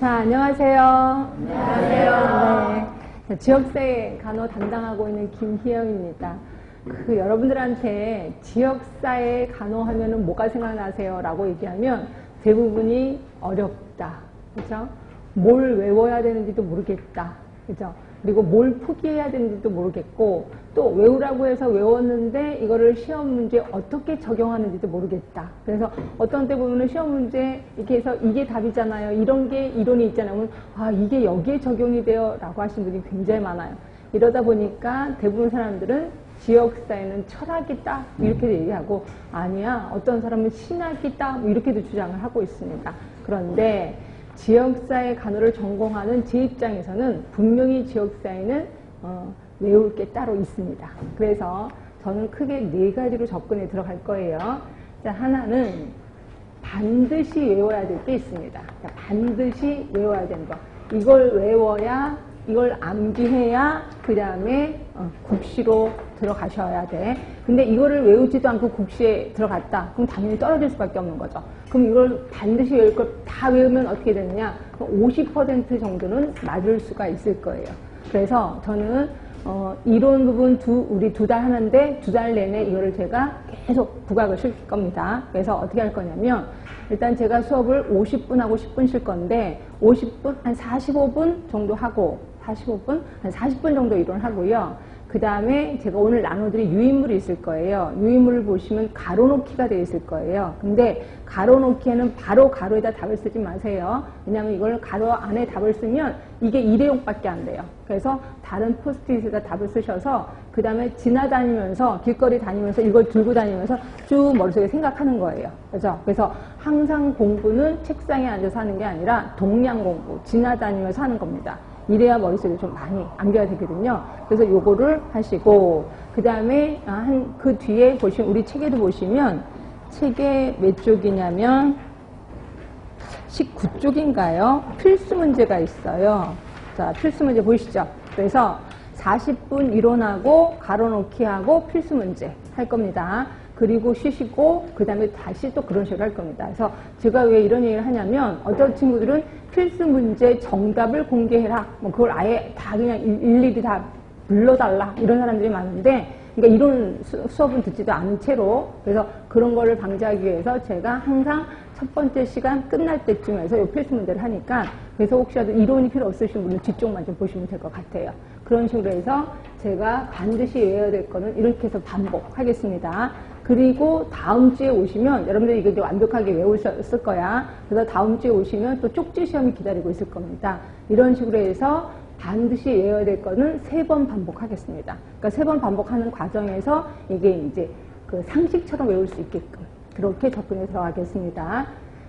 자, 안녕하세요. 안녕하세요. 네, 지역사회 간호 담당하고 있는 김희영입니다. 여러분들한테 지역사회 간호하면은 뭐가 생각나세요? 라고 얘기하면 대부분이 어렵다. 그죠? 뭘 외워야 되는지도 모르겠다. 그죠? 그리고 뭘 포기해야 되는지도 모르겠고, 또 외우라고 해서 외웠는데 이거를 시험 문제에 어떻게 적용하는지도 모르겠다. 그래서 어떤 때 보면은 시험 문제 이렇게 해서 이게 답이잖아요. 이런 게 이론이 있잖아요. 그러면 아, 이게 여기에 적용이 돼요. 라고 하시는 분이 굉장히 많아요. 이러다 보니까 대부분 사람들은 지역사회는 철학이다. 이렇게 얘기하고, 아니야. 어떤 사람은 신학이다. 이렇게도 주장을 하고 있습니다. 그런데 지역사회 간호를 전공하는 제 입장에서는 분명히 지역사회는 외울 게 따로 있습니다. 그래서 저는 크게 4가지로 접근에 들어갈 거예요. 자, 하나는 반드시 외워야 될 게 있습니다. 자, 반드시 외워야 되는 거. 이걸 외워야, 이걸 암기해야 그 다음에 국시로 들어가셔야 돼. 근데 이거를 외우지도 않고 국시에 들어갔다. 그럼 당연히 떨어질 수밖에 없는 거죠. 그럼 이걸 반드시 외울 걸 다 외우면 어떻게 되느냐? 50% 정도는 맞을 수가 있을 거예요. 그래서 저는 이론 부분 우리 2달 하는데 2달 내내 이거를 제가 계속 부각을 시킬 겁니다. 그래서 어떻게 할 거냐면, 일단 제가 수업을 50분 하고 10분 쉴 건데 50분, 한 45분 정도 하고 45분, 한 40분 정도 이론을 하고요. 그 다음에 제가 오늘 나눠드릴 유인물이 있을 거예요. 유인물을 보시면 가로놓기가 되어 있을 거예요. 근데 가로놓기에는 바로 가로에다 답을 쓰지 마세요. 왜냐하면 이걸 가로 안에 답을 쓰면 이게 일회용밖에 안 돼요. 그래서 다른 포스트잇에다 답을 쓰셔서 그 다음에 지나다니면서 길거리 다니면서 이걸 들고 다니면서 쭉 머릿속에 생각하는 거예요. 그래서 항상 공부는 책상에 앉아서 하는 게 아니라 동량 공부, 지나다니면서 하는 겁니다. 이래야 머릿속에 좀 많이 암기가 되거든요. 그래서 요거를 하시고, 그 다음에 그 뒤에 보시면, 우리 책에도 보시면, 책에 몇 쪽이냐면 19쪽인가요? 필수 문제가 있어요. 자, 필수 문제 보이시죠? 그래서 40분 이론하고 가로놓기 하고 필수 문제 할 겁니다. 그리고 쉬시고 그 다음에 다시 또 그런 식으로 할 겁니다. 그래서 제가 왜 이런 얘기를 하냐면, 어떤 친구들은 필수 문제 정답을 공개해라, 뭐 그걸 아예 다 그냥 일일이 다 불러달라, 이런 사람들이 많은데, 그러니까 이런 수업은 듣지도 않은 채로, 그래서 그런 거를 방지하기 위해서 제가 항상 첫 번째 시간 끝날 때쯤에서 이 필수 문제를 하니까, 그래서 혹시라도 이론이 필요 없으신 분은 뒤쪽만 좀 보시면 될 것 같아요. 그런 식으로 해서 제가 반드시 외워야 될 거는 이렇게 해서 반복하겠습니다. 그리고 다음 주에 오시면, 여러분들이 이거 이제 완벽하게 외우셨을 거야. 그래서 다음 주에 오시면 또 쪽지 시험이 기다리고 있을 겁니다. 이런 식으로 해서 반드시 외워야 될 거는 3번 반복하겠습니다. 그러니까 3번 반복하는 과정에서 이게 이제 그 상식처럼 외울 수 있게끔 그렇게 접근해 들어가겠습니다.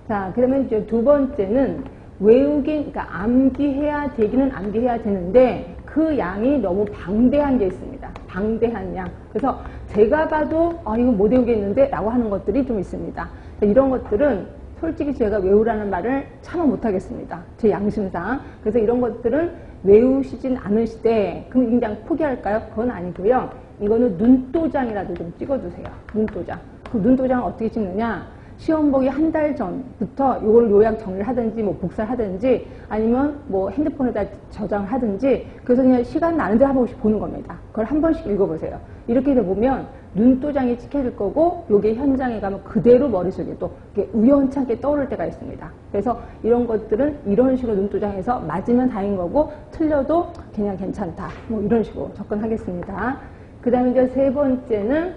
자, 그러면 이제 2번째는 그러니까 암기해야 되기는 암기해야 되는데 그 양이 너무 방대한 게 있습니다. 방대한 양. 그래서 제가 봐도 이거 못 외우겠는데 라고 하는 것들이 좀 있습니다. 이런 것들은 솔직히 제가 외우라는 말을 참아 못하겠습니다. 제 양심상. 그래서 이런 것들은 외우시진 않으시되 그럼 그냥 포기할까요? 그건 아니고요. 이거는 눈도장이라도 좀 찍어두세요. 눈도장. 그 눈도장을 어떻게 찍느냐? 시험 보기 한 달 전부터 이걸 요약 정리를 하든지 뭐 복사를 하든지 아니면 뭐 핸드폰에다 저장을 하든지, 그래서 그냥 시간 나는 데 한 번씩 보는 겁니다. 그걸 한 번씩 읽어보세요. 이렇게 해서 보면 눈도장이 찍혀질 거고, 요게 현장에 가면 그대로 머릿속에 또 우연찮게 떠오를 때가 있습니다. 그래서 이런 것들은 이런 식으로 눈도장에서 맞으면 다행인 거고, 틀려도 그냥 괜찮다, 뭐 이런 식으로 접근하겠습니다. 그 다음에 이제 세 번째는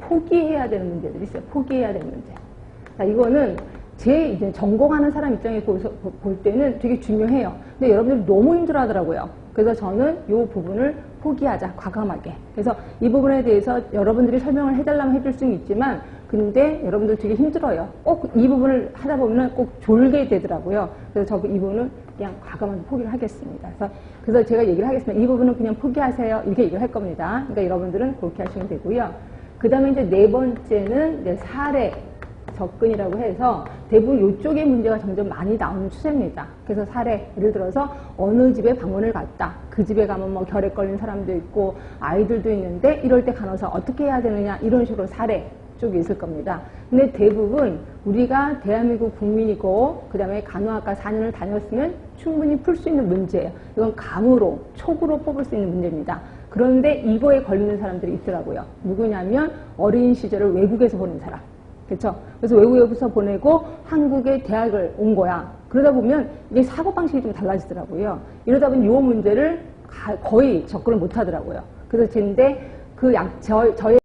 포기해야 되는 문제들이 있어요. 포기해야 되는 문제. 자, 이거는 제 이제 전공하는 사람 입장에서 볼 때는 되게 중요해요. 근데 여러분들이 너무 힘들어 하더라고요. 그래서 저는 이 부분을 포기하자, 과감하게. 그래서 이 부분에 대해서 여러분들이 설명을 해달라면 해줄 수는 있지만, 근데 여러분들 되게 힘들어요. 꼭 이 부분을 하다 보면 꼭 졸게 되더라고요. 그래서 이 부분은 그냥 과감하게 포기를 하겠습니다. 그래서 제가 얘기를 하겠습니다. 이 부분은 그냥 포기하세요. 이렇게 얘기를 할 겁니다. 그러니까 여러분들은 그렇게 하시면 되고요. 그 다음에 이제 4번째는 이제 사례 접근이라고 해서 대부분 이쪽의 문제가 점점 많이 나오는 추세입니다. 그래서 사례, 예를 들어서 어느 집에 방문을 갔다. 그 집에 가면 뭐 결핵 걸린 사람도 있고 아이들도 있는데 이럴 때 간호사 어떻게 해야 되느냐, 이런 식으로 사례 쪽이 있을 겁니다. 근데 대부분 우리가 대한민국 국민이고 그 다음에 간호학과 4년을 다녔으면 충분히 풀 수 있는 문제예요. 이건 감으로, 촉으로 뽑을 수 있는 문제입니다. 그런데 이거에 걸리는 사람들이 있더라고요. 누구냐면 어린 시절을 외국에서 보낸 사람. 그렇죠? 그래서 외국에서 보내고 한국에 대학을 온 거야. 그러다 보면 이게 사고방식이 좀 달라지더라고요. 이러다 보니 이 문제를 거의 접근을 못 하더라고요. 그래서 근데 저의